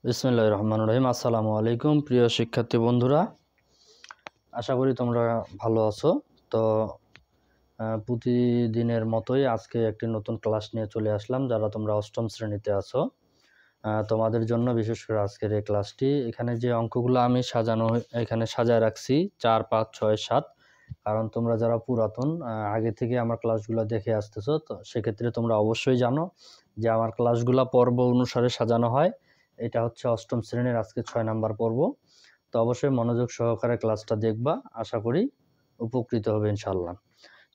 বিসমিল্লাহির রহমানির রহিম। আসসালামু আলাইকুম প্রিয় শিক্ষার্থী বন্ধুরা, আশা করি তোমরা ভালো আছো। তো প্রতিদিনের মতোই আজকে একটি নতুন ক্লাস নিয়ে চলে আসলাম। যারা তোমরা অষ্টম শ্রেণীতে আছো তোমাদের জন্য বিশেষ করে আজকের এই ক্লাসটি। এখানে যে অঙ্কগুলো আমি এখানে সাজায় রাখছি 4, 5, 6, 7, কারণ তোমরা যারা পুরাতন আগে থেকে আমার ক্লাসগুলো দেখে আসতেছো, তো সেক্ষেত্রে তোমরা অবশ্যই জানো যে আমার ক্লাসগুলো পর্ব অনুসারে সাজানো হয়। এটা হচ্ছে অষ্টম শ্রেণীর আজকে 6 নাম্বার পর্ব। তো অবশ্যই মনোযোগ সহকারে ক্লাসটা দেখবা, আশা করি উপকৃত হবে ইনশাল্লাহ।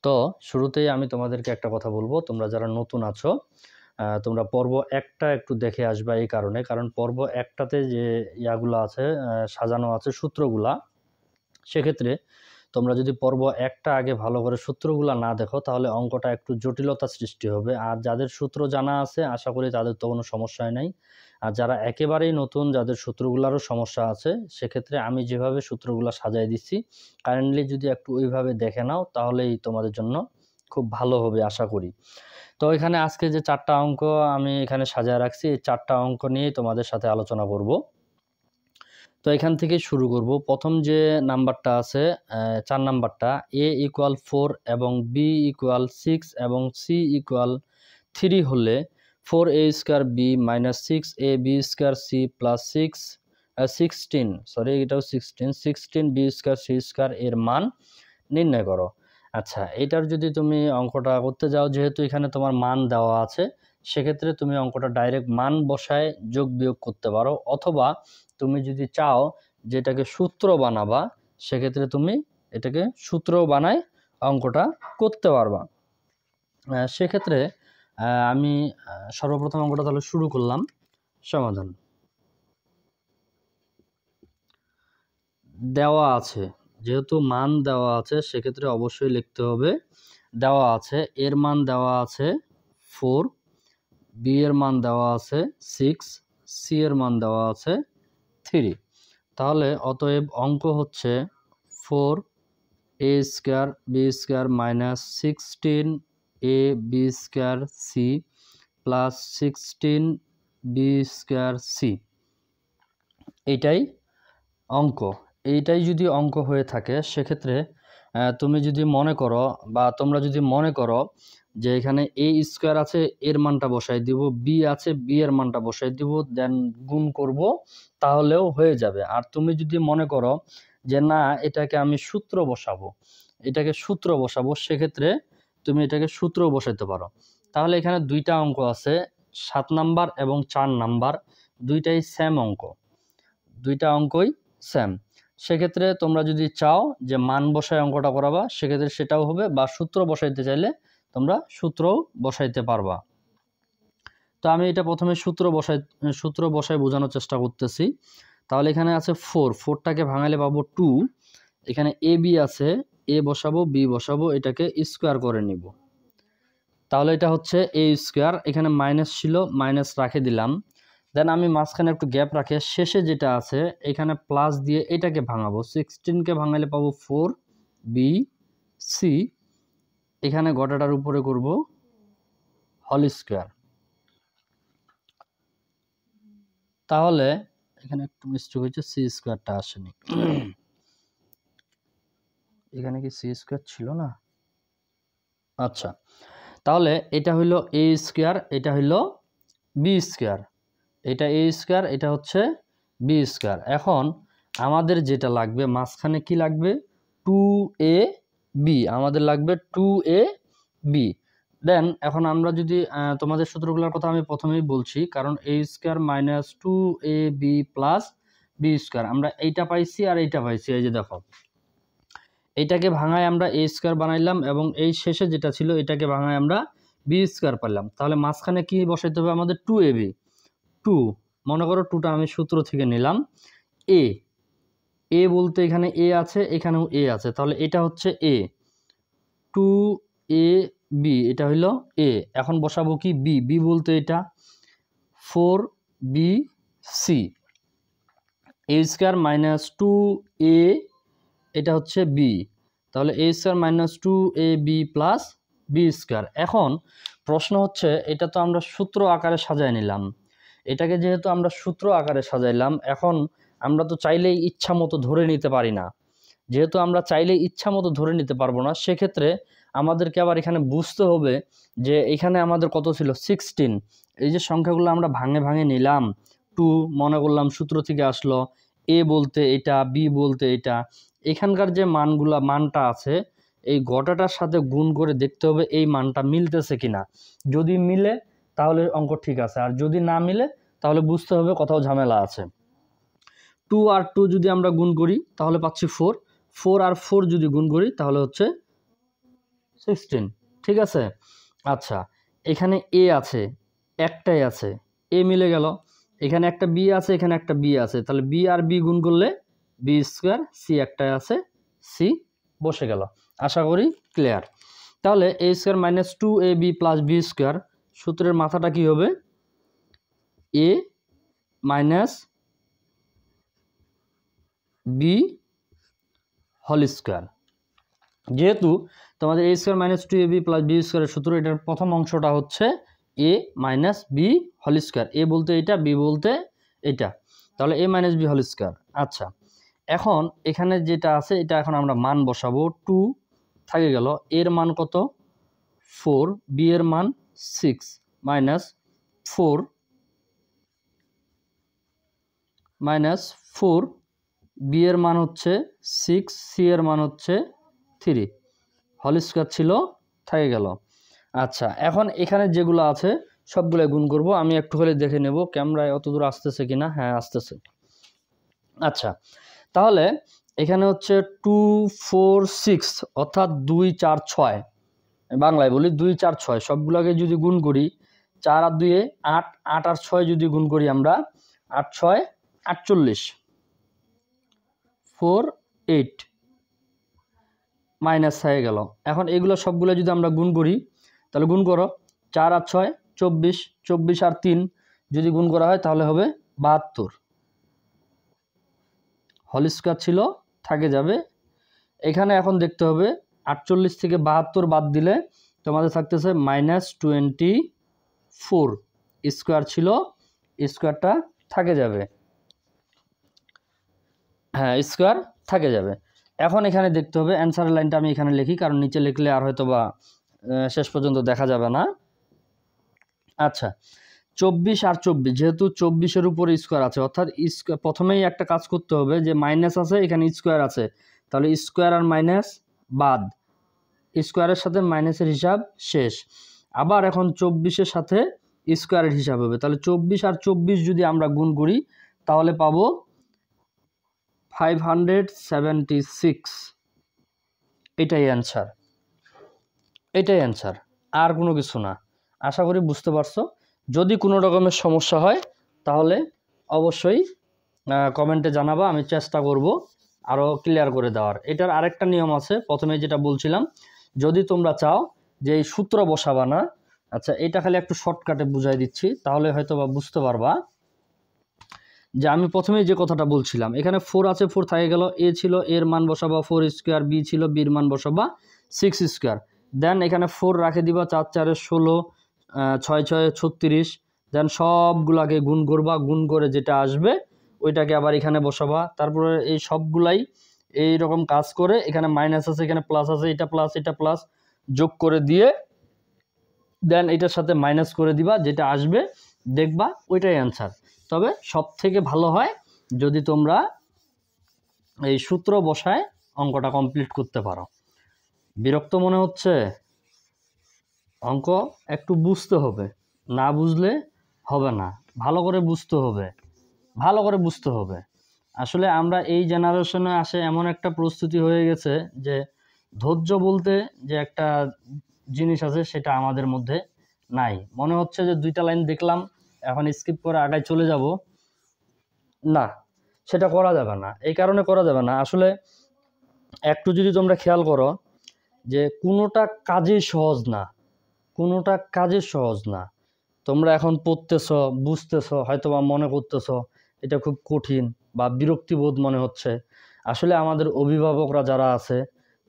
তো শুরুতেই আমি তোমাদেরকে একটা কথা বলবো, তোমরা যারা নতুন আছো তোমরা পর্ব একটা একটু দেখে আসবা, এই কারণ পর্ব একটাতে যে ইয়াগুলো আছে সাজানো আছে সূত্রগুলা, সেক্ষেত্রে তোমরা যদি পর্ব একটা আগে ভালো করে সূত্রগুলা না দেখো তাহলে অঙ্কটা একটু জটিলতা সৃষ্টি হবে। আর যাদের সূত্র জানা আছে আশা করি তাদের তো কোনো সমস্যাই নাই। আর যারা একেবারেই নতুন, যাদের সূত্রগুলারও সমস্যা আছে, সেক্ষেত্রে আমি যেভাবে সূত্রগুলা সাজাই দিচ্ছি কাইন্ডলি যদি একটু ওইভাবে দেখে নাও তাহলেই তোমাদের জন্য খুব ভালো হবে আশা করি। তো এখানে আজকে যে 4টা অঙ্ক আমি এখানে সাজায় রাখছি, এই 4টা অঙ্ক নিয়েই তোমাদের সাথে আলোচনা করব। তো এখান থেকে শুরু করব। প্রথম যে নাম্বারটা আছে 4 নাম্বারটা, a = 4 এবং b = 6 এবং c = 3 হলে 4a² b - 6ab² c + 16b² এর মান নির্ণয় করো। আচ্ছা, এটার যদি তুমি অঙ্কটা করতে যাও, যেহেতু এখানে তোমার মান দেওয়া আছে, সেক্ষেত্রে তুমি অঙ্কটা ডাইরেক্ট মান বসায় যোগ বিয়োগ করতে পারো, অথবা তুমি যদি চাও যে এটাকে সূত্র বানাবা, সেক্ষেত্রে তুমি এটাকে সূত্র বানায় অঙ্কটা করতে পারবা। সেক্ষেত্রে আমি সর্বপ্রথম অঙ্কটা তাহলে শুরু করলাম। সমাধান দেওয়া আছে, যেহেতু মান দেওয়া আছে সেক্ষেত্রে অবশ্যই লিখতে হবে দেওয়া আছে। এর মান দেওয়া আছে 4, b এর মান দেওয়া আছে 6, c এর মান দেওয়া আছে 3। তাহলে অতএব অঙ্ক হচ্ছে 4a² b² - 16ab² c + 16b² c। এইটাই অঙ্ক। এইটাই যদি অঙ্ক হয়ে থাকে, সেক্ষেত্রে তুমি যদি মনে করো বা তোমরা যদি মনে করো যে এখানে a² আছে, এর মানটা বসাই দিব, b আছে, b এর মানটা বসাই দিব, দেন গুণ করব, তাহলেও হয়ে যাবে। আর তুমি যদি মনে করো যে না, এটাকে আমি সূত্র বসাবো, সেক্ষেত্রে তুমি এটাকে সূত্র বসাইতে পারো। তাহলে এখানে 2টা অঙ্ক আছে, 7 নাম্বার এবং 4 নাম্বার, দুইটাই সেম অঙ্ক, 2টা অঙ্কই সেম। সেক্ষেত্রে তোমরা যদি চাও যে মান বসায় অঙ্কটা করাবা, সেক্ষেত্রে সেটাও হবে, বা সূত্র বসাইতে চাইলে তোমরা সূত্রও বসাইতে পারবা। তো আমি এটা প্রথমে সূত্র বসায় বোঝানোর চেষ্টা করতেছি। তাহলে এখানে আছে 4টাকে ভাঙালে পাবো 2। এখানে এ বি আছে, এ বসাবো, বি বসাবো, এটাকে স্কোয়ার করে নিব। তাহলে এটা হচ্ছে a², এখানে মাইনাস ছিল, মাইনাস রাখে দিলাম। দেন আমি মাঝখানে একটু গ্যাপ রাখে শেষে যেটা আছে এখানে প্লাস দিয়ে এটাকে ভাঙাবো। 16কে ভাঙালে পাবো 4bc, এখানে গোটাটার উপরে করব হোল স্কোয়ার। তাহলে এখানে একটু মিস্টেক হয়েছে, c² আসেনি। এখানে কি c² ছিল না? আচ্ছা, তাহলে এটা হইল a², এটা হইল b², এটা a², এটা হচ্ছে b²। এখন আমাদের যেটা লাগবে মাঝখানে কি লাগবে, 2ab, আমাদের লাগবে 2ab। দেন এখন আমরা যদি তোমাদের সূত্রগুলোর কথা আমি প্রথমেই বলছি, কারণ a² - 2ab + b², আমরা এইটা পাইছি আর এইটা পাইছি। এই যে দেখো, এইটাকে ভাঙায় আমরা a² বানাইলাম এবং এই শেষে যেটা ছিল এটাকে ভাঙায় আমরা b² পাইলাম। তাহলে মাঝখানে কি বসাইতে হবে আমাদের, 2ab। 2, মনে করো 2টা আমি সূত্র থেকে নিলাম। এ বলতে এখানে এ আছে, এখানেও এ আছে, তাহলে এটা হচ্ছে এ, 2ab, এটা হইল এ। এখন বসাবো কি বি, বি বলতে এটা 4bc, a² - 2a, এটা হচ্ছে বি, তাহলে a² - 2ab + b²। এখন প্রশ্ন হচ্ছে, এটা তো আমরা সূত্র আকারে সাজায় নিলাম, এটাকে যেহেতু আমরা সূত্র আকারে সাজাইলাম, এখন আমরা তো চাইলেই ইচ্ছা মতো ধরে নিতে পারি না। যেহেতু আমরা চাইলেই ইচ্ছা মতো ধরে নিতে পারবো না, সেক্ষেত্রে আমাদেরকে আবার এখানে বুঝতে হবে যে এখানে আমাদের কত ছিল 16। এই যে সংখ্যাগুলো আমরা ভাঙে ভাঙে নিলাম, 2 মনে করলাম সূত্র থেকে আসলো, এ বলতে এটা, বি বলতে এটা, এখানকার যে মানটা আছে এই গোটাটার সাথে গুণ করে দেখতে হবে এই মানটা মিলতেছে কিনা। যদি মিলে তাহলে অঙ্ক ঠিক আছে, আর যদি না মিলে তাহলে বুঝতে হবে কোথাও ঝামেলা আছে। 2 আর 2 যদি আমরা গুণ করি তাহলে পাচ্ছি 4, 4 আর 4 যদি গুণ করি তাহলে হচ্ছে 16, ঠিক আছে। আচ্ছা, এখানে এ আছে, একটাই আছে, এ মিলে গেল, এখানে একটা বি আছে, এখানে একটা বি আছে, তাহলে বি আর বি গুণ করলে বি স্কোয়ার, সি একটাই আছে, সি বসে গেল। আশা করি ক্লিয়ার। তাহলে a square minus 2ab plus B square, সূত্রের মাথাটা কি হবে, a minus B whole square. যেহেতু তোমাদের a square minus 2ab plus B স্কোয়ারের সূত্র, এটার প্রথম অংশটা হচ্ছে a minus B whole square, a বলতে এটা, বি বলতে এটা, তাহলে a minus B whole square. আচ্ছা, এখন এখানে যেটা আছে এটা এখন আমরা মান বসাবো, 2 থাকে গেল, এর মান কত 4, বি এর মান 6 মাইনাস 4 বি এর মান হচ্ছে 6, সি এর মান হচ্ছে 3, হোল স্কোয়ার ছিল, থাকে গেল। আচ্ছা, এখন এখানে যেগুলো আছে সবগুলো গুণ করব। আমি একটু হলে দেখে নেব ক্যামেরায় অত দূর আসতেছে কিনা, হ্যাঁ আসতেছে। আচ্ছা, তাহলে এখানে হচ্ছে 2 4 6 অর্থাৎ 2 4 6, বাংলায় বলি 2 4 6, সবগুলোকে যদি গুণ করি 4 আর 2 8, 8 আর 6 যদি গুণ করি আমরা 8 6 48, 4 8 মাইনাস হয়ে গেল। এখন এগুলো সবগুলো যদি আমরা গুণ করি তাহলে গুণ করো, 4 আর 6 24, 24 আর 3 যদি গুণ করা হয় তাহলে হবে 72, হোল স্কোয়ার ছিল, থাকে যাবে। এখানে এখন দেখতে হবে 48 থেকে 72 বাদ দিলে তোমাদের থাকতেছে -24, স্কোয়ার ছিল, স্কোয়ারটা থাকে যাবে, হ্যাঁ স্কোয়ার থাকে যাবে। এখন এখানে দেখতে হবে অ্যান্সারের লাইনটা আমি এখানে লিখি, কারণ নিচে লিখলে আর হয়তো বা শেষ পর্যন্ত দেখা যাবে না। আচ্ছা, 24 আর 24, যেহেতু 24-এর উপরে স্কোয়ার আছে, অর্থাৎ প্রথমেই একটা কাজ করতে হবে যে মাইনাস আছে, এখানে স্কোয়ার আছে, তাহলে স্কোয়ার আর মাইনাস বাদ, স্কোয়ারের সাথে মাইনাসের হিসাব শেষ। আবার এখন 24-এর সাথে স্কোয়ারের হিসাব হবে, তাহলে 24 আর 24 যদি আমরা গুণ করি তাহলে পাবো 576, এটাই অ্যান্সার, এটাই অ্যান্সার, আর কোনো কিছু না। আশা করি বুঝতে পারছো। যদি কোনো রকমের সমস্যা হয় তাহলে অবশ্যই কমেন্টে জানাবা, আমি চেষ্টা করব আরও ক্লিয়ার করে দেওয়ার। এটার আরেকটা নিয়ম আছে, প্রথমে যেটা বলছিলাম, যদি তোমরা চাও যে এই সূত্র বসাবা না, আচ্ছা এটা খালি একটু শর্টকাটে বুঝাই দিচ্ছি, তাহলে হয়তো বা বুঝতে পারবা। যে আমি প্রথমেই যে কথাটা বলছিলাম, এখানে 4 আছে, 4 থাকে গেল, এ ছিল, এর মান বসাবা 4 স্কোয়ার, বি ছিল, বির মান বসাবা 6 স্কোয়ার, দেন এখানে 4 রাখে দিবা, 4 4 16, 6 6 36, দেন সবগুলাকে গুণ করবা, গুণ করে যেটা আসবে ওইটাকে আবার এখানে বসাবা। তারপরে এই সবগুলাই এই রকম কাজ করে, এখানে মাইনাস আছে, এখানে প্লাস আছে, এটা প্লাস এটা প্লাস যোগ করে দিয়ে দেন এটার সাথে মাইনাস করে দিবা, যেটা আসবে দেখবা ওইটাই অ্যান্সার। তবে সব থেকে ভালো হয় যদি তোমরা এই সূত্র বসায় অঙ্কটা কমপ্লিট করতে পারো। বিরক্ত মনে হচ্ছে? অঙ্ক একটু বুঝতে হবে, না বুঝলে হবে না, ভালো করে বুঝতে হবে, ভালো করে বুঝতে হবে। আসলে আমরা এই জেনারেশনে আসে এমন একটা প্রস্তুতি হয়ে গেছে যে ধৈর্য বলতে যে একটা জিনিস আছে সেটা আমাদের মধ্যে নাই। মনে হচ্ছে যে 2টা লাইন দেখলাম এখন স্কিপ করে আগায় চলে যাব, না সেটা করা যাবে না। এই কারণে করা যাবে না, আসলে একটু যদি তোমরা খেয়াল করো যে কোনোটা কাজে সহজ না, কোনোটা কাজে সহজ না। তোমরা এখন পড়তেছ, বুঝতেছ, হয়তো বা মনে করতেছ এটা খুব কঠিন বা বিরক্তিবোধ মনে হচ্ছে। আসলে আমাদের অভিভাবকরা যারা আছে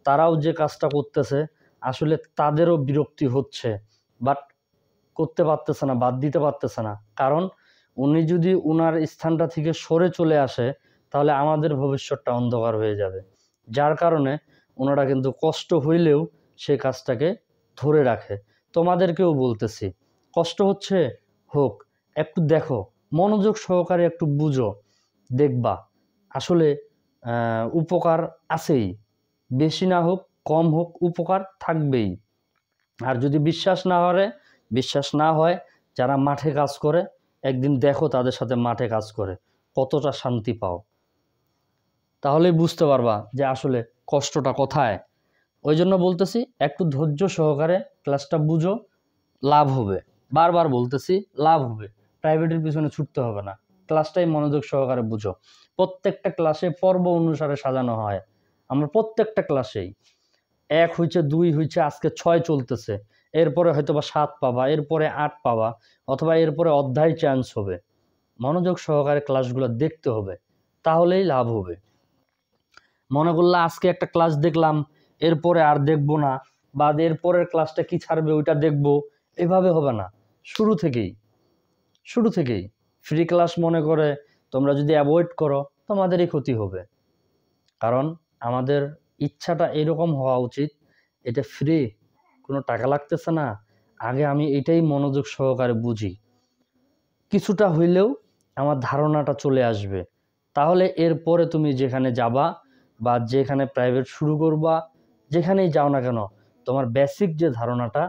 তারাও যে কাজটা করতেছে আসলে তাদেরও বিরক্তি হচ্ছে, বাট করতে পারতেছে না, বাদ দিতে পারতেছে না, কারণ উনি যদি উনার স্থানটা থেকে সরে চলে আসে তাহলে আমাদের ভবিষ্যৎটা অন্ধকার হয়ে যাবে। যার কারণে ওনারা কিন্তু কষ্ট হইলেও সে কাজটাকে ধরে রাখে। তোমাদেরকেও বলতেছি, কষ্ট হচ্ছে হোক, একটু দেখো, মনোযোগ সহকারে একটু বুঝো, দেখবা আসলে উপকার আছেই, বেশি না হোক কম হোক উপকার থাকবেই। আর যদি বিশ্বাস না হয় যারা মাঠে কাজ করে একদিন দেখো তাদের সাথে মাঠে কাজ করে কতটা শান্তি পাও, তাহলেই বুঝতে পারবা যে আসলে কষ্টটা কোথায়। ওই জন্য বলতেছি একটু ধৈর্য সহকারে ক্লাসটা বুঝো, লাভ হবে। বারবার বলতেছি লাভ হবে, প্রাইভেটের পিছনে ছুটতে হবে না, ক্লাসটাই মনোযোগ সহকারে বুঝো। প্রত্যেকটা ক্লাসে পর্ব অনুসারে সাজানো হয়, আমরা প্রত্যেকটা ক্লাসেই 1 হইছে 2 হইছে, আজকে 6 চলতেছে, এরপরে হয়তো বা 7 পাবা, এরপরে 8 পাবা, অথবা এরপরে অধ্যায় চেঞ্জ হবে। মনোযোগ সহকারে ক্লাসগুলো দেখতে হবে, তাহলেই লাভ হবে। মনে করলে আজকে একটা ক্লাস দেখলাম এরপরে আর দেখবো না, বা এরপরের ক্লাসটা কি ছাড়বে ওইটা দেখবো, এভাবে হবে না। শুরু থেকেই ফ্রি ক্লাস মনে করে তোমরা যদি অ্যাভয়েড করো তোমাদেরই ক্ষতি হবে। কারণ আমাদের ইচ্ছাটা এরকম হওয়া উচিত, এটা ফ্রি, কোনো টাকা লাগতেছে না, আগে আমি এটাই মনোযোগ সহকারে বুঝি, কিছুটা হইলেও আমার ধারণাটা চলে আসবে। তাহলে এরপরে তুমি যেখানে যাবা বা যেখানে প্রাইভেট শুরু করবা, যেখানেই যাও না কেন, তোমার বেসিক যে ধারণাটা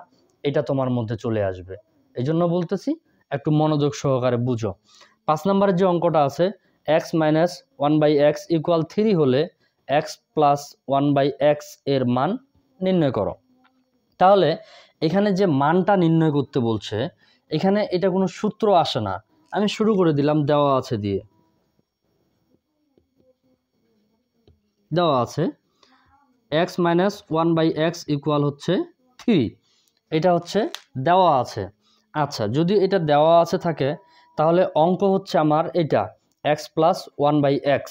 এটা তোমার মধ্যে চলে আসবে। এই জন্য বলতেছি একটু মনোযোগ সহকারে বুঝো। 5 নম্বরের যে অঙ্কটা আছে, x মাইনাস 1/x ইকুয়াল 3 হলে x প্লাস 1/x এর মান নির্ণয় করো। তাহলে এখানে যে মানটা নির্ণয় করতে বলছে, এখানে এটা কোনো সূত্র আসে না, আমি শুরু করে দিলাম, দেওয়া আছে x মাইনাস 1/x ইকুয়াল হচ্ছে 3, এটা হচ্ছে দেওয়া আছে। আচ্ছা, যদি এটা দেওয়া আছে থাকে তাহলে অঙ্ক হচ্ছে আমার এটা x প্লাস 1/x।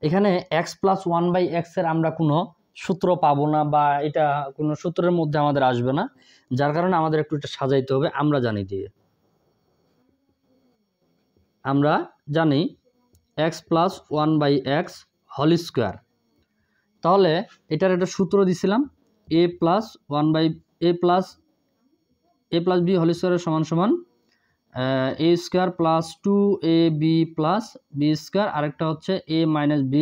এখানে x প্লাস 1/x এর আমরা কোনো সূত্র পাবো না, বা এটা কোনো সূত্রের মধ্যে আমাদের আসবে না, যার কারণে আমাদের একটু এটা সাজাইতে হবে। আমরা জানি x plus 1/x whole square. তাহলে এটার একটা সূত্র দিছিলাম, a প্লাস b হোল স্কোয়ারের সমান a square plus 2ab plus b square, আরেকটা হচ্ছে a minus b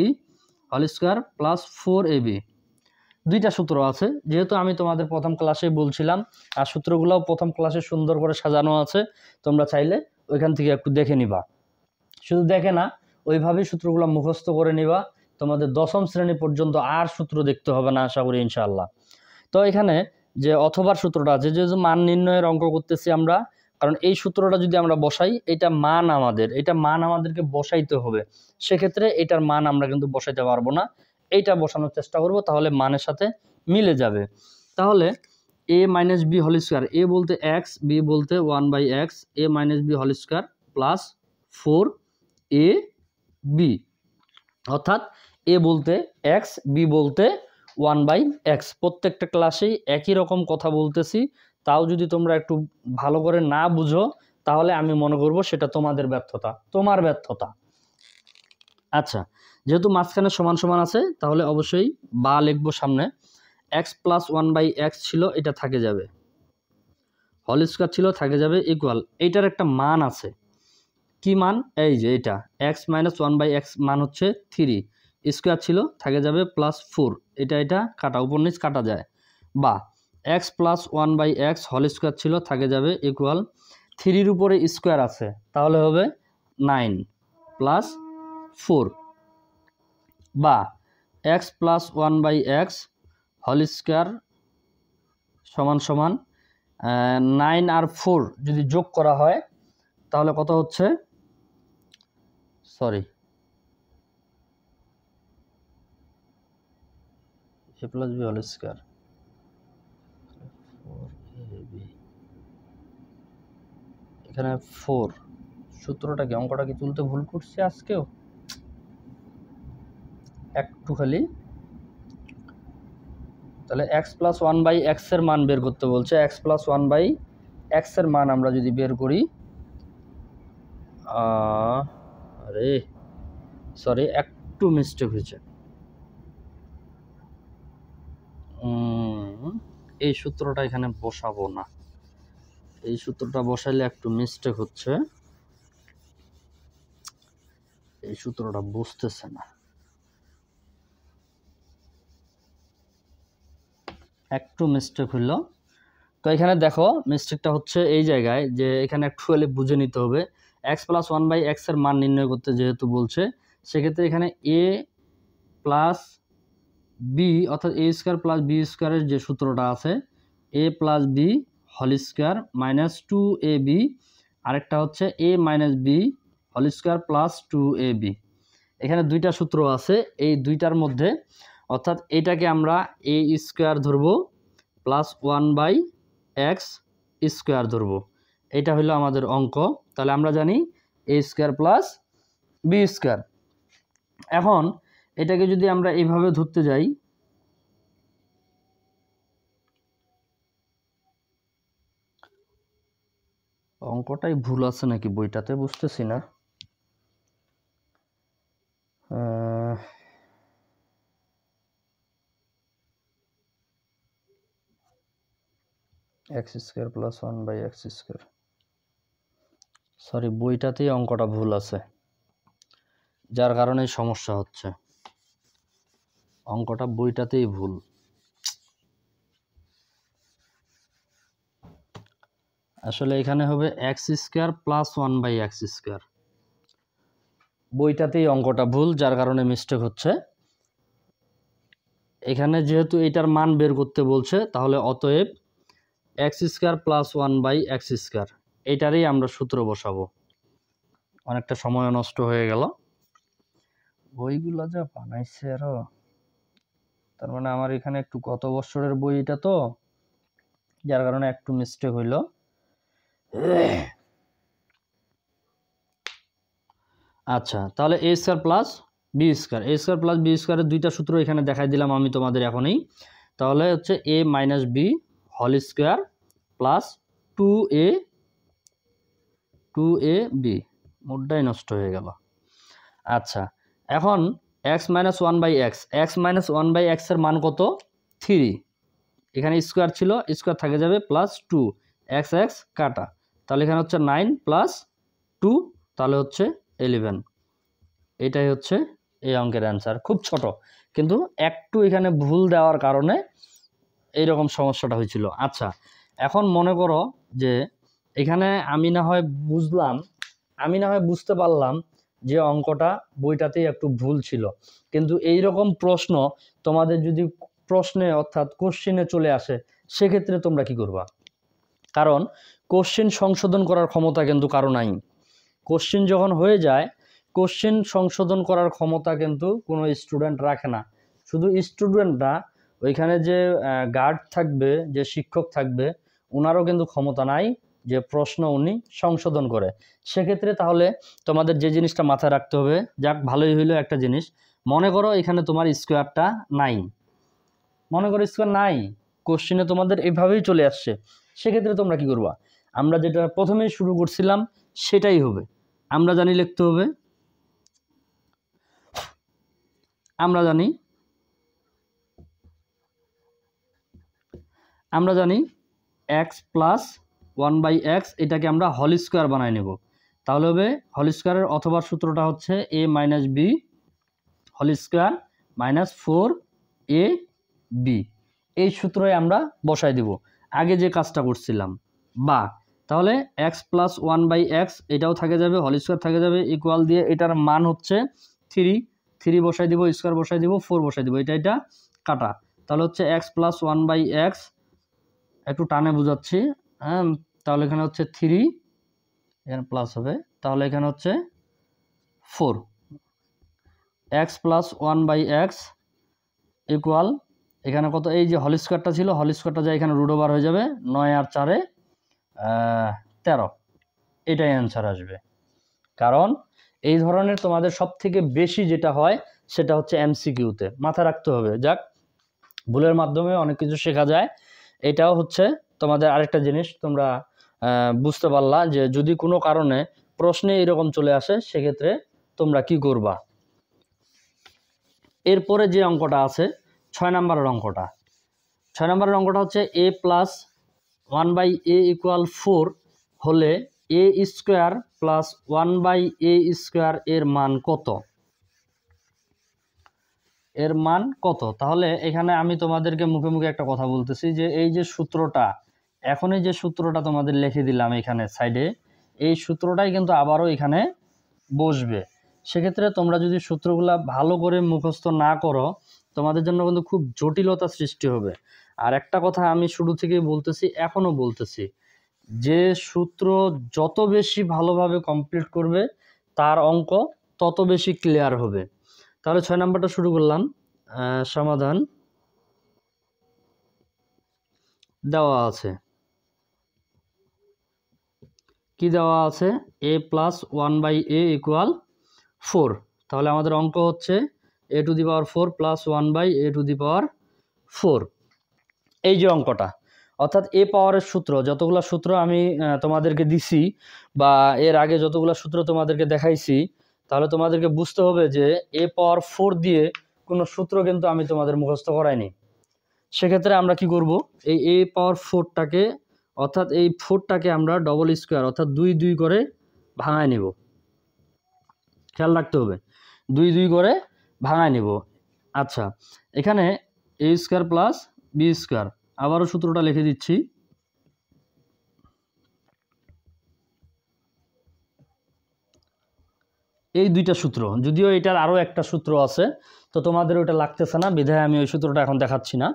whole square plus 4ab। দুইটা সূত্র আছে, যেহেতু আমি তোমাদের প্রথম ক্লাসে বলছিলাম, আর সূত্রগুলোও প্রথম ক্লাসে সুন্দর করে সাজানো আছে, তোমরা চাইলে ওইখান থেকে একটু দেখে নিবা। শুধু দেখে না, ওইভাবেই সূত্রগুলো মুখস্থ করে নিবা, তোমাদের 10ম শ্রেণী পর্যন্ত আর সূত্র দেখতে হবে না আশা করি ইনশাআল্লাহ। তো এখানে যে অথবার সূত্রটা আছে, যে মান নির্ণয়ের অঙ্ক করতেছি আমরা, কারণ এই সূত্রটা যদি আমরা বসাই, এটা মান আমাদেরকে বসাইতে হবে, সেক্ষেত্রে এটার মান আমরা কিন্তু বসাইতে পারবো না, এইটা বসানোর চেষ্টা করব, তাহলে মানের সাথে মিলে যাবে। তাহলে a minus B whole square, a বলতে x, বি বলতে 1/x, a minus B whole square plus 4ab, অর্থাৎ a বলতে x, b বলতে 1/x। প্রত্যেকটা ক্লাসেই একই রকম কথা বলতেছি, তাও যদি তোমরা একটু ভালো করে না বুঝো তাহলে আমি মনে করব সেটা তোমার ব্যর্থতা। আচ্ছা, যেহেতু মাঝখানে সমান আছে তাহলে অবশ্যই বা লিখবো সামনে, x প্লাস 1/x ছিল, এটা থাকে যাবে, হোল স্কোয়ার ছিল থাকে যাবে, ইকুয়াল এইটার একটা মান আছে, কি মান, এই যে এটা x মাইনাস 1/x মান হচ্ছে 3, স্কোয়ার ছিল থাকে যাবে প্লাস 4, এটা কাটা, উপর নিচ কাটা যায়, বা x plus 1/x whole square ছিল থাকে যাবে, ইকুয়াল 3-র উপরে স্কোয়ার আছে তাহলে হবে 9 প্লাস 4, বা x plus 1/x whole square সমান 9 আর 4 যদি যোগ করা হয় তাহলে কত হচ্ছে, a plus B whole square, এখানে 4, সূত্রটা কি, অঙ্কটা কি তুলতে ভুল করছি আজকেও একটু খালি। তাহলে x প্লাস 1/x এর মান বের করতে বলছে, x প্লাস 1/x এর মান আমরা যদি বের করি আরে সরি, একটু মিস্টেক হয়েছে। এই সূত্রটা এখানে বসাবো না, এই সূত্রটা বসাইলে একটু মিস্টেক হচ্ছে, এই সূত্রটা বুঝতেছে না, একটু মিস্টেক হইল। তো এখানে দেখো মিস্টেকটা হচ্ছে এই জায়গায়, যে এখানে অ্যাকচুয়ালি বুঝে নিতে হবে x প্লাস 1/x এর মান নির্ণয় করতে যেহেতু বলছে, সেক্ষেত্রে এখানে a প্লাস বি অর্থাৎ এ স্কোয়ার প্লাস বি স্কোয়ারের যে সূত্রটা আছে, a plus B whole square minus 2ab, আরেকটা হচ্ছে a minus B whole square plus 2ab। এখানে দুইটা সূত্র আছে, এই দুইটার মধ্যে অর্থাৎ এটাকে আমরা a স্কোয়ার ধরবো প্লাস 1/x স্কোয়ার ধরবো, এটা হলো আমাদের অঙ্ক। তাহলে আমরা জানি a square plus B square. এখন এটাকে যদি আমরা এইভাবে ধরতে যাই, অঙ্কটাই ভুল আছে নাকি বইটাতে বুঝতেছি না। x square plus 1/x square, sorry বইটাতেই অঙ্কটা ভুল আছে, যার কারণে সমস্যা হচ্ছে, অঙ্কটা বইটাতেই ভুল। আসলে এখানে হবে x square plus 1/x square, বইটাতেই অঙ্কটা ভুল, যার কারণে মিস্টেক হচ্ছে। এখানে যেহেতু এটার মান বের করতে বলছে, তাহলে অতএব x square plus 1/x square, এইটারই আমরা সূত্র বসাবো। অনেকটা সময় নষ্ট হয়ে গেল, বইগুলো যা বানাইছে আরো, তার মানে আমার এখানে একটু গত বছরের বই এটা তো, যার কারণে একটু মিস্টেক হইল। আচ্ছা, তাহলে a square plus B square, a square plus B স্কোয়ারের দুইটা সূত্র এখানে দেখাই দিলাম আমি তোমাদের এখনই। তাহলে হচ্ছে a minus B whole square plus 2ab, মোটটাই নষ্ট হয়ে গেল। আচ্ছা, এখন x minus 1/x, x minus 1/x এর মান কত? 3। এখানে স্কোয়ার ছিল, স্কোয়ার থাকে যাবে প্লাস 2, x কাটা, তাহলে এখানে হচ্ছে 9 প্লাস 2, তাহলে হচ্ছে 11। এটাই হচ্ছে এই অঙ্কের অ্যান্সার। খুব ছোট, কিন্তু একটু এখানে ভুল দেওয়ার কারণে এইরকম সমস্যাটা হয়েছিল। আচ্ছা, এখন মনে করো যে এখানে আমি না হয় বুঝতে পারলাম যে অঙ্কটা বইটাতেই একটু ভুল ছিল, কিন্তু এই রকম প্রশ্ন তোমাদের যদি প্রশ্নে অর্থাৎ কোশ্চেনে চলে আসে, সেক্ষেত্রে তোমরা কি করবা? কারণ কোশ্চেন সংশোধন করার ক্ষমতা কিন্তু কারো নাই। কোশ্চেন যখন হয়ে যায়, কোশ্চেন সংশোধন করার ক্ষমতা কিন্তু কোনো স্টুডেন্ট রাখে না। শুধু স্টুডেন্টরা, ওইখানে যে গার্ড থাকবে, যে শিক্ষক থাকবে, ওনারও কিন্তু ক্ষমতা নাই যে প্রশ্ন উনি সংশোধন করে। সেক্ষেত্রে তাহলে তোমাদের যে জিনিসটা মাথায় রাখতে হবে, যাক ভালোই হইলো একটা জিনিস, মনে করো এখানে তোমার স্কোয়ারটা নাই, মনে করো স্কোয়ার নাই, কোশ্চেনে তোমাদের এভাবেই চলে আসছে, সেক্ষেত্রে তোমরা কি করবা? আমরা যেটা প্রথমেই শুরু করছিলাম সেটাই হবে। আমরা জানি লিখতে হবে, আমরা জানি x প্লাস 1/x, এটাকে আমরা হোল স্কোয়ার বানাই নেব। তাহলে হবে হোল স্কোয়ারের অথবা সূত্রটা হচ্ছে a minus B whole square minus 4ab, এই সূত্রই আমরা বসাই দেব আগে যে কাজটা করছিলাম। বা তাহলে x প্লাস 1/x এটাও থাকে যাবে, হোল স্কোয়ার থাকে যাবে, ইকুয়াল দিয়ে এটার মান হচ্ছে 3 বসাই দিব, স্কোয়ার বসাই দিব, 4 বসাই দিব, এটা কাটা, তাহলে হচ্ছে x প্লাস 1/x, একটু টানে বুঝাচ্ছি, হ্যাঁ, তাহলে এখানে হচ্ছে 3, এখানে প্লাস হবে, তাহলে এখানে হচ্ছে 4, x প্লাস 1/x ইকুয়াল এখানে কত? এই যে হোল স্কোয়ারটা ছিল, হোল স্কোয়ারটা যায় এখানে রুট ওভার হয়ে যাবে, 9 আর 4 13, এটাই অ্যান্সার আসবে। কারণ এই ধরনের তোমাদের সব থেকে বেশি যেটা হয় সেটা হচ্ছে এমসিকিউতে, মাথায় রাখতে হবে। যাক, ভুলের মাধ্যমে অনেক কিছু শেখা যায়, এটাও হচ্ছে তোমাদের আরেকটা জিনিস তোমরা বুঝতে পারলা, যে যদি কোনো কারণে প্রশ্নে এরকম চলে আসে, সেক্ষেত্রে তোমরা কি করবা। এরপরে যে অঙ্কটা আছে 6 নম্বরের অঙ্কটা, 6 নম্বরের অঙ্কটা হচ্ছে a প্লাস 1/a ইকুয়াল 4 হলে a square plus 1/a square এর মান কত, এর মান কত। তাহলে এখানে আমি তোমাদেরকে মুখে মুখে একটা কথা বলতেছি যে এই যে সূত্রটা, এখন এই যে সূত্রটা তোমাদের লিখে দিলাম এখানে সাইডে, এই সূত্রটাই কিন্তু আবারও এখানে বসবে। সেক্ষেত্রে তোমরা যদি সূত্রগুলা ভালো করে মুখস্থ না করো, তোমাদের জন্য কিন্তু খুব জটিলতা সৃষ্টি হবে। আর একটা কথা আমি শুরু থেকেই বলতেছি, এখনও বলতেছি, যে সূত্র যত বেশি ভালোভাবে কমপ্লিট করবে তার অঙ্ক তত বেশি ক্লিয়ার হবে। তাহলে 6 নম্বরটা শুরু করলাম। সমাধান দেওয়া আছে, কি দেওয়া আছে, a প্লাস 1/a ইকুয়াল 4। তাহলে আমাদের অঙ্ক হচ্ছে a to the power 4 plus 1/a to the power 4। এই যে অঙ্কটা, অর্থাৎ এ পাওয়ারের সূত্র, যতগুলো সূত্র আমি তোমাদেরকে দিছি বা এর আগে যতগুলো সূত্র তোমাদেরকে দেখাইছি, তাহলে তোমাদেরকে বুঝতে হবে যে এ পাওয়ার 4 দিয়ে কোনো সূত্র কিন্তু আমি তোমাদের মুখস্থ করাইনি। সেক্ষেত্রে আমরা কি করব, এই এ পাওয়ার 4টাকে, অর্থাৎ এই 4টাকে আমরা ডবল স্কোয়ার অর্থাৎ 2 2 করে ভাঙায় নিব। খেয়াল রাখতে হবে, 2 2 করে ভাঙায় নিব। আচ্ছা, এখানে এ স্কোয়ার প্লাস বি স্কোয়ার, আবারও সূত্রটা লিখে দিচ্ছি। এই দুইটা সূত্র, যদিও এটার আরও একটা সূত্র আছে, তো তোমাদের ওইটা লাগতেছে না বিধায় আমি ওই সূত্রটা এখন দেখাচ্ছি না।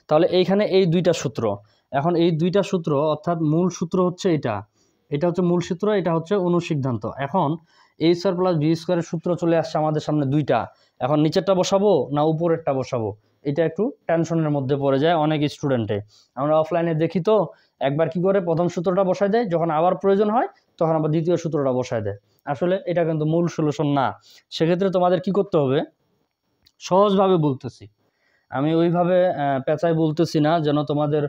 তাহলে এইখানে এই দুইটা সূত্র, এখন এই দুইটা সূত্র অর্থাৎ মূল সূত্র হচ্ছে এটা, এটা হচ্ছে মূল সূত্র, এটা হচ্ছে অনুসিদ্ধান্ত। এখন এ স্কোয়ার প্লাস বি স্কোয়ারের সূত্র চলে আসছে আমাদের সামনে দুইটা, এখন নিচেরটা বসাবো না উপরেরটা বসাবো, এটা একটু টেনশনের মধ্যে পড়ে যায় অনেক স্টুডেন্টে। আমরা অফলাইনে দেখি তো একবার কি করে প্রথম সূত্রটা বসায় দেয়, যখন আবার প্রয়োজন হয় তখন আবার দ্বিতীয় সূত্রটা বসায় দেয়। আসলে এটা কিন্তু মূল সলিউশন না। সেক্ষেত্রে তোমাদের কি করতে হবে, সহজভাবে বলতেছি, আমি ওইভাবে পেঁচায় বলতেছি না যেন তোমাদের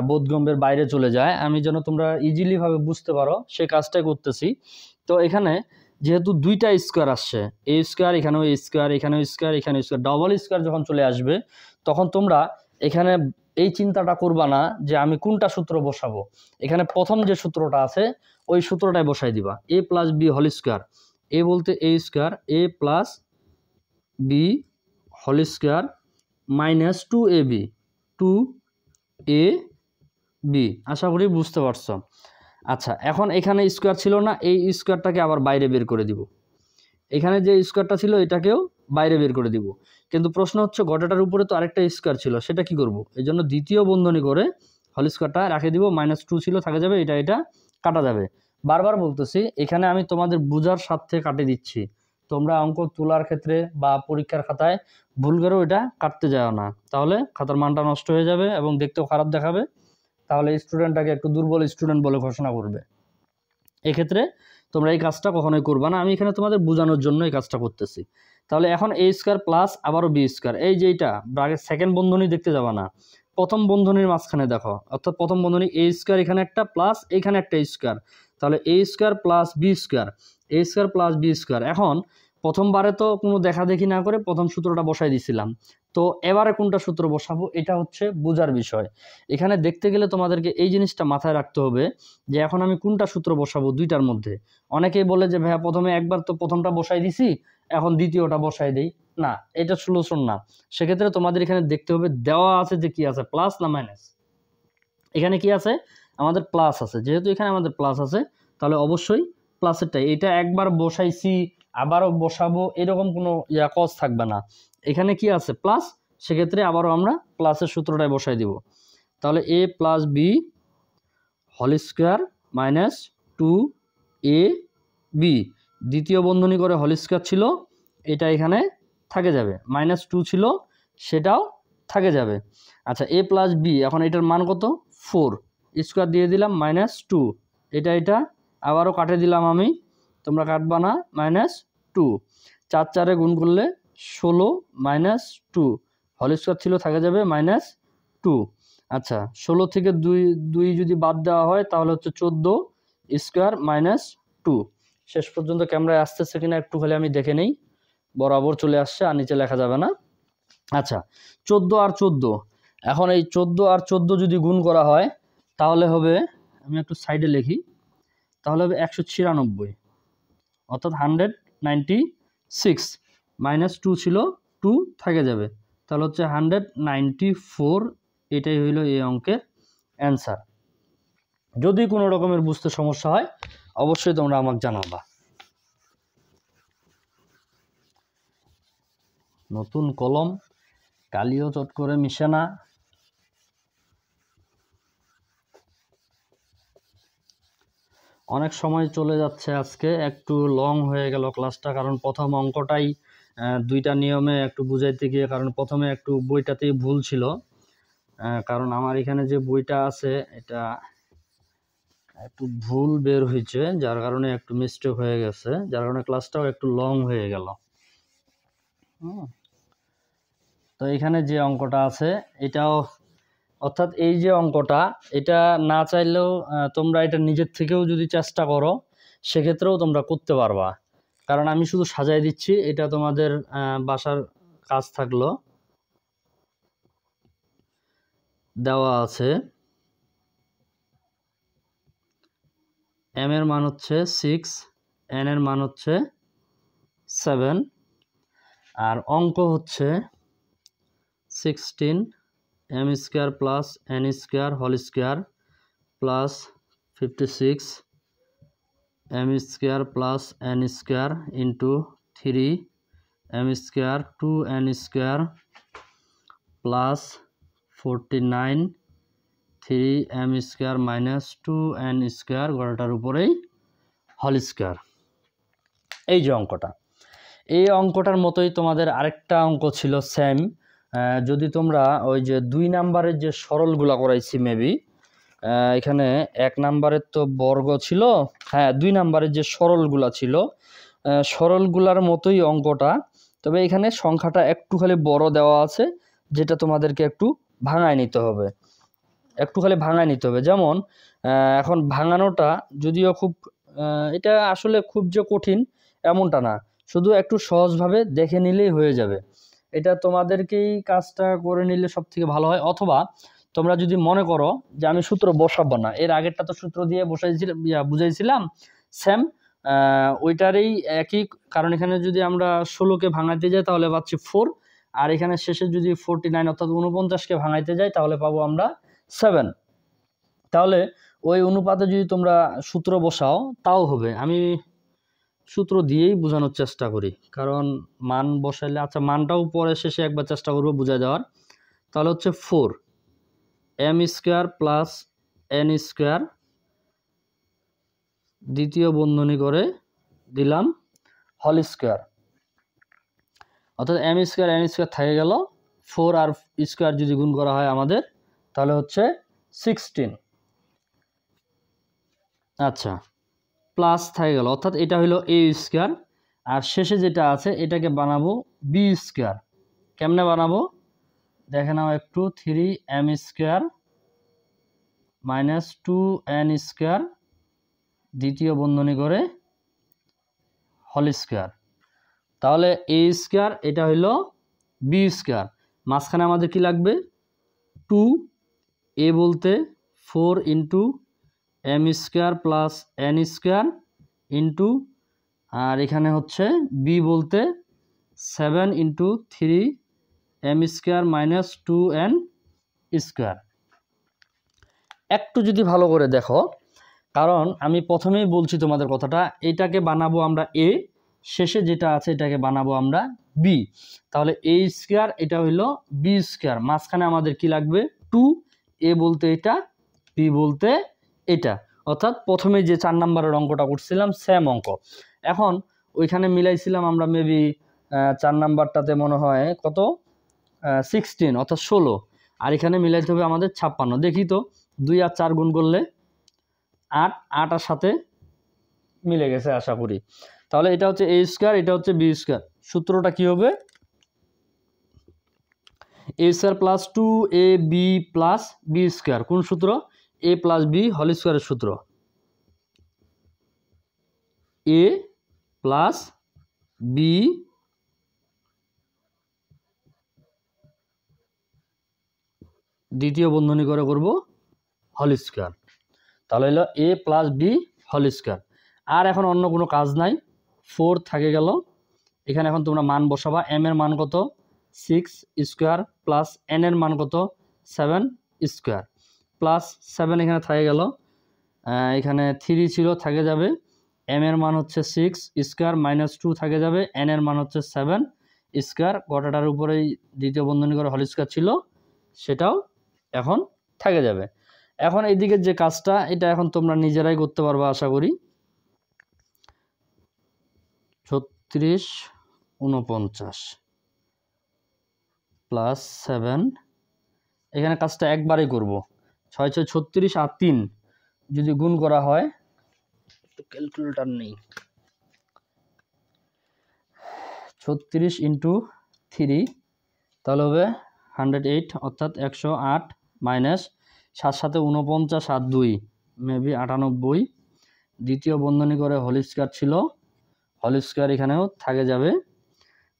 বোধগম্যের বাইরে চলে যায়, আমি যেন তোমরা ইজিলিভাবে বুঝতে পারো সেই কাজটাই করতেছি। তো এখানে যেহেতু দুইটা স্কোয়ার আসছে, এ স্কোয়ার এখানেও স্কোয়ার, এখানেও স্কোয়ার, এখানেও স্কোয়ার, ডবল স্কোয়ার যখন চলে আসবে তখন তোমরা এখানে এই চিন্তাটা করবা না যে আমি কোনটা সূত্র বসাবো। এখানে প্রথম যে সূত্রটা আছে ওই সূত্রটাই বসাই দিবা, a plus B whole square, a বলতে a square, a plus B whole square minus 2ab, 2ab। আশা করি বুঝতে পারছো। আচ্ছা, এখন এখানে স্কোয়ার ছিল না, এই স্কোয়ারটাকে আবার বাইরে বের করে দিব, এখানে যে স্কোয়ারটা ছিল এটাকেও বাইরে বের করে দিব। কিন্তু প্রশ্ন হচ্ছে গোটাটার উপরে তো আরেকটা স্কোয়ার ছিল, সেটা কি করব, এই জন্য দ্বিতীয় বন্ধনী করে হোল স্কোয়ারটা রাখে দিব, -2 ছিল থাকা যাবে, এটা এটা কাটা যাবে। বারবার বলতেছি, এখানে আমি তোমাদের বোঝার স্বার্থে কাটে দিচ্ছি, তোমরা অঙ্ক তোলার ক্ষেত্রে বা পরীক্ষার খাতায় ভুল করেও এটা কাটতে যাও না, তাহলে খাতার মানটা নষ্ট হয়ে যাবে এবং দেখতেও খারাপ দেখাবে, তাহলে স্টুডেন্টটাকে একটু দুর্বল স্টুডেন্ট বলে ঘোষণা করবে। এক্ষেত্রে তোমরা এই কাজটা কখনোই করবা না, আমি এখানে তোমাদের বোঝানোর জন্য এই কাজটা করতেছি। তাহলে এখন এ স্কোয়ার প্লাস আবারও বি স্কোয়ার, এই যে এইটা ব্র্যাকেট সেকেন্ড বন্ধনী দেখতে যাবা না, প্রথম বন্ধনীর মাঝখানে দেখো, অর্থাৎ প্রথম বন্ধনী এ স্কোয়ার এখানে একটা প্লাস এইখানে একটা স্কোয়ার, তাহলে a square plus B square, A square plus B square. এখন প্রথমবারে তো কোনো দেখা দেখি না করে প্রথম সূত্রটা বসাই দিছিলাম, তো এবারে কোনটা সূত্র বসাবো এটা হচ্ছে বোঝার বিষয়। এখানে দেখতে গেলে তোমাদেরকে এই জিনিসটা মাথায় রাখতে হবে যে এখন আমি কোনটা সূত্র বসাবো দুইটার মধ্যে। অনেকেই বলে যে ভাইয়া প্রথমে একবার তো প্রথমটা বসাই দিছি, এখন দ্বিতীয়টা বসাই দেই, না এটা সলিউশন না। সেক্ষেত্রে তোমাদের এখানে দেখতে হবে দেওয়া আছে যে কি আছে, প্লাস না মাইনাস। এখানে কি আছে, আমাদের প্লাস আছে, যেহেতু এখানে আমাদের প্লাস আছে তাহলে অবশ্যই প্লাসেরটাই, এটা একবার বসাইছি আবারও বসাবো এরকম কোনো কজ থাকবে না। এখানে কি আছে প্লাস, সেক্ষেত্রে আবারও আমরা প্লাসের সূত্রটাই বসাই দিব। তাহলে a plus B whole square minus 2ab, দ্বিতীয় বন্ধনী করে হোল স্কোয়ার ছিল, এটা এখানে থাকে যাবে, -2 ছিল সেটাও থাকে যাবে। আচ্ছা, এ প্লাস বি, এখন এটার মান কত 4, স্কোয়ার দিয়ে দিলাম -2, এটা এটা আবারও কাটে দিলাম আমি, তোমরা কাটবা না, -2, 4 4 গুণ করলে 16 -2, হোল স্কোয়ার ছিল থাকে যাবে -2। আচ্ছা, 16 থেকে 2 যদি বাদ দেওয়া হয় তাহলে হচ্ছে 14 স্কোয়ার -2, শেষ পর্যন্ত ক্যামেরায় আসতেছে কিনা একটু খালি আমি দেখে নেই। বরাবর চলে আসছে, আর নিচে লেখা যাবে না। আচ্ছা, 14 আর 14, এখন এই 14 আর 14 যদি গুণ করা হয় তাহলে হবে, আমি একটু সাইডে লিখি, তাহলে হবে 196, অর্থাৎ 196 মাইনাস 2 ছিল, 2 থেকে যাবে, তাহলে হচ্ছে 194। এটাই হইল এই অঙ্কের অ্যান্সার। যদি কোনো রকমের বুঝতে সমস্যা হয় অবশ্যই তোমরা আমাকে জানাবা। নতুন কলম, কালিও চট করে মিশে না। অনেক সময় চলে যাচ্ছে, আজকে একটু লং হয়ে গেল ক্লাসটা, কারণ প্রথম অঙ্কটাই দুইটা নিয়মে একটু বুঝাইতে গিয়ে, কারণ প্রথমে একটু বইটাতেই ভুল ছিল, কারণ আমার এখানে যে বইটা আছে এটা একটু ভুল বের হয়েছে, যার কারণে একটু মিস্টেক হয়ে গেছে, যার কারণে ক্লাসটাও একটু লং হয়ে গেল। তো এখানে যে অঙ্কটা আছে এটাও, অর্থাৎ এই যে অঙ্কটা, এটা না চাইলেও তোমরা এটা নিজের থেকেও যদি চেষ্টা করো সেক্ষেত্রেও তোমরা করতে পারবা, কারণ আমি শুধু সাজাই দিচ্ছি, এটা তোমাদের বাসার কাজ থাকলো। দেওয়া আছে m এর মান হচ্ছে 6, n এর মান হচ্ছে 7, আর অঙ্ক হচ্ছে 16 m square plus n square whole square plus 56 m square plus n square into 3 m square 2n square plus 49 3m square minus 2n square গড়াটার উপরেই হোল স্কোয়ার। এই যে অঙ্কটা, এই অঙ্কটার মতোই তোমাদের আরেকটা অঙ্ক ছিল সেম। যদি তোমরা ওই যে 2 নাম্বারের যে সরলগুলা করাইছি মেবি, এখানে 1 নাম্বারের তো বর্গ ছিল, হ্যাঁ 2 নাম্বারের যে সরলগুলা ছিল, সরলগুলার মতোই অঙ্কটা, তবে এখানে সংখ্যাটা একটু খালি বড় দেওয়া আছে, যেটা তোমাদেরকে একটু ভাঙায় নিতে হবে, একটু খালি ভাঙায় নিতে হবে। যেমন এখন ভাঙানোটা যদিও খুব, এটা আসলে খুব যে কঠিন এমনটা না, শুধু একটু সহজভাবে দেখে নিলেই হয়ে যাবে। এটা তোমাদেরকেই কাজটা করে নিলে সব থেকে ভালো হয়, অথবা তোমরা যদি মনে করো যে আমি সূত্র বসাবো না, এর আগেরটা তো সূত্র দিয়ে বসাইছিলাম, বুঝাইছিলাম সেম ওইটারই একই, কারণ এখানে যদি আমরা 16কে ভাঙাইতে যাই তাহলে পাচ্ছি 4, আর এখানে শেষে যদি 49 অর্থাৎ 49কে ভাঙাইতে যাই তাহলে পাবো আমরা 7। তাহলে ওই অনুপাতে যদি তোমরা সূত্র বসাও তাও হবে, আমি সূত্র দিয়েই বোঝানোর চেষ্টা করি, কারণ মান বসাইলে, আচ্ছা মানটাও পরে শেষে একবার চেষ্টা করবো বুঝা যাওয়ার। তাহলে হচ্ছে 4m square plus n square, দ্বিতীয় বন্ধনী করে দিলাম হোল স্কোয়ার, অর্থাৎ m স্কোয়ার n স্কোয়ার থেকে গেল, 4 আর স্কোয়ার যদি গুণ করা হয় আমাদের তাহলে হচ্ছে 16। আচ্ছা, প্লাস থেকে গেল, অর্থাৎ এটা হলো a স্কোয়ার, আর শেষে যেটা আছে এটাকে বানাবো b স্কোয়ার। কেমনে বানাবো দেখে নাও একটু, 3m square minus 2n square, দ্বিতীয় বন্ধনী করে হোল স্কোয়ার, তাহলে a স্কোয়ার, এটা হইল b স্কোয়ার, মাঝখানে আমাদের কি লাগবে 2, a বলতে 4 into m square plus n square into, আর এখানে হচ্ছে b বলতে 7 into 3m square minus 2n square. একটু যদি ভালো করে দেখো, কারণ আমি প্রথমেই বলছি তোমাদের কথাটা, এটাকে বানাবো আমরা a, শেষে যেটা আছে এটাকে বানাবো আমরা b, তাহলে a স্কোয়ার এটা হইলো b স্কোয়ার, মাঝখানে আমাদের কি লাগবে 2, a বলতে এটা, b বলতে এটা, অর্থাৎ প্রথমে যে 4 নাম্বারের অঙ্কটা করছিলাম সেম অঙ্ক। এখন ওইখানে মিলাইছিলাম আমরা মেবি 4 নাম্বারটাতে মনে হয় কত 16 অর্থাৎ 16, আর এখানে মিলাইতে হবে আমাদের 56। দেখি তো 2 আর 4 গুণ করলে 8, 8 আর সাথে মিলে গেছে আশা করি। তাহলে এটা হচ্ছে a স্কোয়ার, এটা হচ্ছে b স্কোয়ার, সূত্রটা কি হবে a square plus 2ab plus b square, কোন সূত্র a প্লাস b হোল স্কোয়ারের সূত্র। এ প্লাস বি দ্বিতীয় বন্ধনী করে করব হোল স্কয়ার। তাহলে হলো A plus B whole square. আর এখন অন্য কোনো কাজ নাই, 4 থাকে গেল। এখানে এখন তোমরা মান বসাবা। এম এর মান কত 6 স্কয়ার প্লাস এন এর মান কত 7 স্কয়ার প্লাস 7 এখানে থাকে গেল। এখানে 3 ছিল থাকে যাবে। এম এর মান হচ্ছে 6 স্কয়ার মাইনাস 2 থাকে যাবে। এন এর মান হচ্ছে 7 স্কয়ার, গোটাটার উপরেই দ্বিতীয় বন্ধনী করে হোল স্কয়ার ছিল, সেটাও এখন থাকে যাবে। এখন এইদিকে যে কাজটা, এটা এখন তোমরা নিজেরাই করতে পারবা আশা করি। 36 49 প্লাস 7, এখানে কাজটা একবারেই করব। 6 6 36 আর 3 যদি গুণ করা হয়, তো ক্যালকুলেটর নেই, 36 ইন্টু 3 তাহলে হবে 108, অর্থাৎ 108 মাইনাস 7 7 49 আর 2 মেবি 98। দ্বিতীয় বন্ধনী করে হোল স্কয়ার ছিল, হোল স্কয়ার এখানেও থাকে যাবে।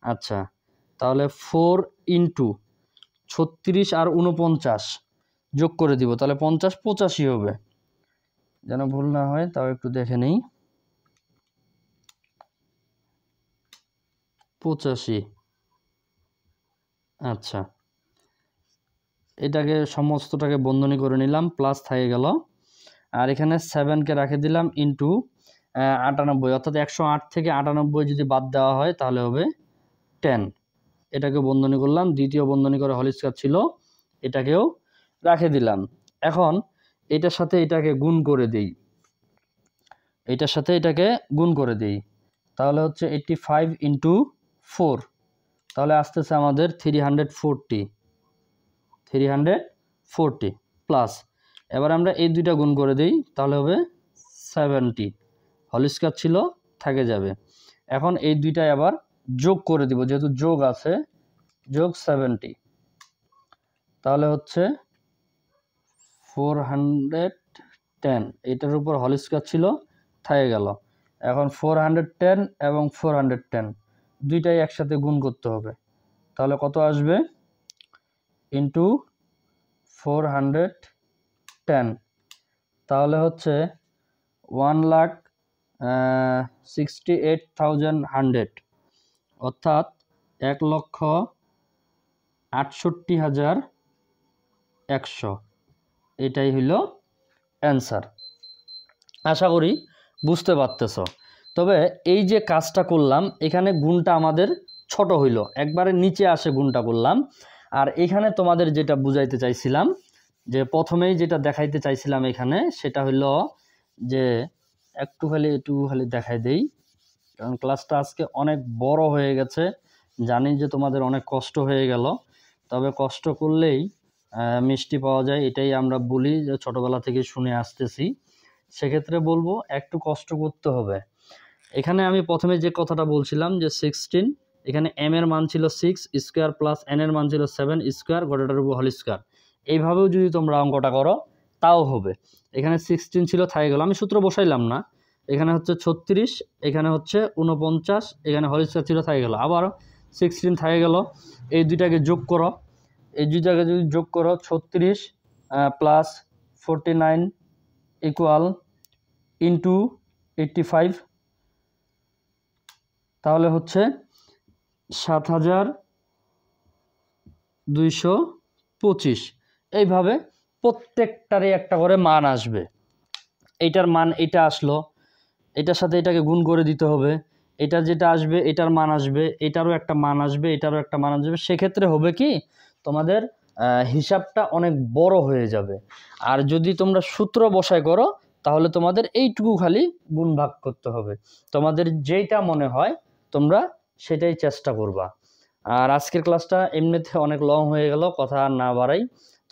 আচ্ছা, তাহলে 4 ইন্টু 36 আর 49 যোগ করে দিব, তাহলে 50 85 হবে। যেন ভুল না হয় তাও একটু দেখে নেই। 85। আচ্ছা, এটাকে সমস্তটাকে বন্ধনী করে নিলাম, প্লাস থাকে গেল। আর এখানে 7কে রেখে দিলাম ইন্টু 98, অর্থাৎ 108 থেকে 98 যদি বাদ দেওয়া হয় তাহলে হবে 10। এটাকে বন্ধনী করলাম, দ্বিতীয় বন্ধনী করে হোল স্কয়ার ছিল, এটাকেও রেখে দিলাম। এখন এটার সাথে এটাকে গুণ করে দিই, এটার সাথে এটাকে গুণ করে দিই, তাহলে হচ্ছে 85 ইন্টু 4, তাহলে আসতেছে আমাদের 340 প্লাস। এবার আমরা এই দুইটা গুণ করে দিই, তাহলে হবে 70। হোল স্কয়ার ছিল থাকে যাবে। এখন এই দুইটাই আবার যোগ করে দিব, যেহেতু যোগ আছে, যোগ 70, তাহলে হচ্ছে 410। এটার উপর হোল স্কয়ার ছিল থাকে গেল। এখন 410 এবং 410 দুইটাই একসাথে গুণ করতে হবে, তাহলে কত আসবে ইন্টু 410, তাহলে হচ্ছে 1,68,100, অর্থাৎ 1,68,100। এটাই হইল অ্যান্সার। আশা করি বুঝতে পারতেছ। তবে এই যে কাজটা করলাম, এখানে গুণটা আমাদের ছোট হইল, একবারে নিচে আসে গুণটা করলাম। আর এখানে তোমাদের যেটা বুঝাইতে চাইছিলাম, যে প্রথমেই যেটা দেখাইতে চাইছিলাম এখানে, সেটা হইল যে একটু খালি দেখাই দেই, কারণ ক্লাসটা আজকে অনেক বড় হয়ে গেছে। জানি যে তোমাদের অনেক কষ্ট হয়ে গেল, তবে কষ্ট করলেই মিষ্টি পাওয়া যায়, এটাই আমরা বলি, যে ছোটবেলা থেকে শুনে আসতেছি। সেক্ষেত্রে বলবো একটু কষ্ট করতে হবে। এখানে আমি প্রথমে যে কথাটা বলছিলাম যে 16, এখানে এম এর মান ছিল 6 স্কয়ার প্লাস এন এর মান ছিল 7 স্কয়ার, গোটাটার উপর হোল স্কয়ার। এইভাবেও যদি তোমরা অঙ্কটা করো তাও হবে। এখানে 16 ছিল থাকে গেল, আমি সূত্র বসাইলাম না। এখানে হচ্ছে 36, এখানে হচ্ছে 49, এখানে হোল স্কয়ার ছিল থাকে গেল, আবার 16 থাকে গেল। এই দুইটাকে যোগ করো, এই দুইটাকে যদি যোগ করো 36 প্লাস 49 ইকুয়াল ইন্টু 85, তাহলে হচ্ছে 7,225। এইভাবে প্রত্যেকটারই একটা করে মান আসবে। এইটার মান এটা আসলো, এটার সাথে এটাকে গুণ করে দিতে হবে, এটা যেটা আসবে এটার মান আসবে, এটারও একটা মান আসবে, এটারও একটা মান আসবে। সেক্ষেত্রে হবে কি, তোমাদের হিসাবটা অনেক বড় হয়ে যাবে। আর যদি তোমরা সূত্র বসায় করো, তাহলে তোমাদের এইটুকু খালি গুণ ভাগ করতে হবে। তোমাদের যেইটা মনে হয় তোমরা সেটাই চেষ্টা করবা। আর আজকের ক্লাসটা এমনিতে অনেক লং হয়ে গেল, কথা আর না বাড়াই।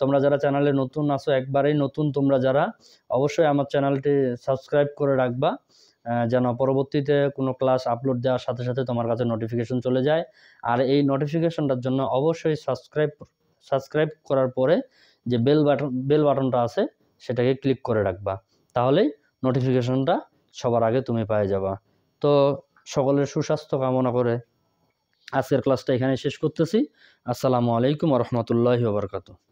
তোমরা যারা চ্যানেলে নতুন আসো, একবারেই নতুন তোমরা যারা, অবশ্যই আমার চ্যানেলটি সাবস্ক্রাইব করে রাখবা, যেন পরবর্তীতে কোনো ক্লাস আপলোড দেওয়ার সাথে সাথে তোমার কাছে নোটিফিকেশন চলে যায়। আর এই নোটিফিকেশনটার জন্য অবশ্যই সাবস্ক্রাইব করার পরে যে বেল বাটনটা আছে সেটাকে ক্লিক করে রাখবা, তাহলেই নোটিফিকেশনটা সবার আগে তুমি পেয়ে যাবা। তো সকলের সুস্বাস্থ্য কামনা করে আজকের ক্লাসটা এখানে শেষ করতেছি। আসসালামু আলাইকুম ওয়া রাহমাতুল্লাহি ওয়া বারাকাতুহু।